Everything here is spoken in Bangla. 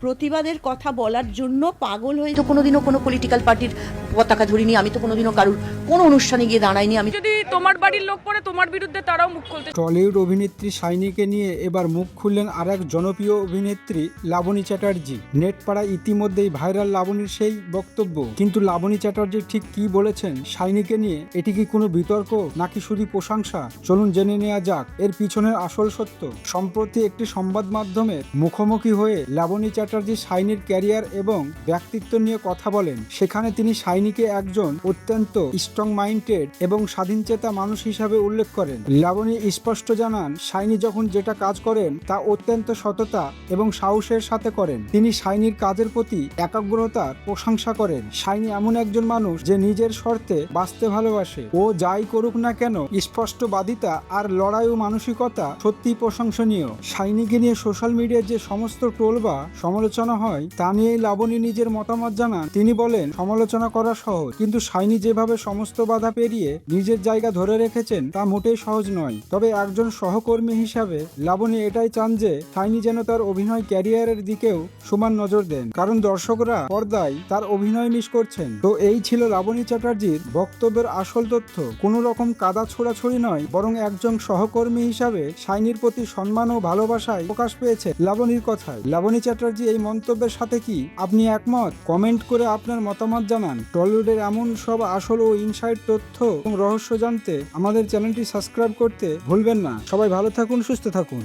প্রতিবাদের কথা বলার জন্য পাগল হয়ে তো কোনোদিনও কোনো পলিটিক্যাল পার্টির পতাকা ধরিনি, আমি তো কোনোদিনও কারুর কোনো অনুষ্ঠানে গিয়ে দাঁড়াইনি। আমি যদি তোমার বাড়ির লোক পড়ে তোমার বিরুদ্ধে তারাও মুখ খুলতে। টলিউড অভিনেত্রী শাইনিকে নিয়ে এবার মুখ খুললেন আর এক জনপ্রিয় অভিনেত্রী লাবণী চ্যাটার্জি। নেটপাড়ায় ইতিমধ্যেই ভাইরাল লাবণীর সেই বক্তব্য। কিন্তু লাবণী চ্যাটার্জি ঠিক কি বলেছেন শাইনিকে নিয়ে? এটি কি কোনো বিতর্ক নাকি শুধু প্রশংসা? চলুন জেনে নেওয়া যাক এর পিছনের আসল সত্য। সম্প্রতি একটি সংবাদ মাধ্যমের মুখোমুখি হয়ে লাবণী চ্যাটার্জি শাইনির ক্যারিয়ার এবং ব্যক্তিত্ব নিয়ে কথা বলেন। সেখানে তিনি শাইনিকে একজন অত্যন্ত স্ট্রং মাইন্ডেড এবং স্বাধীনচেতা মানুষ হিসাবে উল্লেখ করেন। লাবণী স্পষ্ট জানান, শাইনি যখন যেটা কাজ করেন তা অত্যন্ত সততা এবং সাহসের সাথে করেন। তিনি শাইনির কাজের প্রতি একাগ্রতার প্রশংসা করেন। শাইনি এমন একজন মানুষ যে নিজের শর্তে বাঁচতে ভালোবাসে। ও যাই করুক না কেন স্পষ্টবাদিতা আর লড়াই ও মানসিকতা সত্যিই প্রশংসনীয়। শাইনিকে নিয়ে সোশ্যাল মিডিয়ায় যে সমস্ত ট্রোল বা সমালোচনা হয় তা নিয়েই লাবণী নিজের মতামত জানান। তিনি বলেন, সমালোচনা করা সহজ, কিন্তু শাইনি যেভাবে সমস্ত বাধা পেরিয়ে নিজের জায়গা ধরে রেখেছেন তা মোটেই সহজ নয়। তবে একজন সহকর্মী হিসাবে লাবণী এটাই চান যে শাইনি যেন তার অভিনয় ক্যারিয়ারের দিকেও সমান নজর দেন, কারণ দর্শকরা পর্দায় তার অভিনয় মিস করছেন। তো এই ছিল লাবণী চ্যাটার্জির বক্তব্যের আসল তথ্য। কোনো রকম কাদা ছোড়াছড়ি নয়, বরং একজন সহকর্মী হিসাবে শাইনির প্রতি সম্মান ও ভালোবাসায় প্রকাশ পেয়েছে লাবণীর কথায়। লাবণী চ্যাটার্জি এই মন্তব্যের সাথে কি আপনি একমত? কমেন্ট করে আপনার মতামত জানান। টলিউডের এমন সব আসল ও ইনসাইড তথ্য এবং রহস্য জানতে আমাদের চ্যানেলটি সাবস্ক্রাইব করতে ভুলবেন না। সবাই ভালো থাকুন, সুস্থ থাকুন।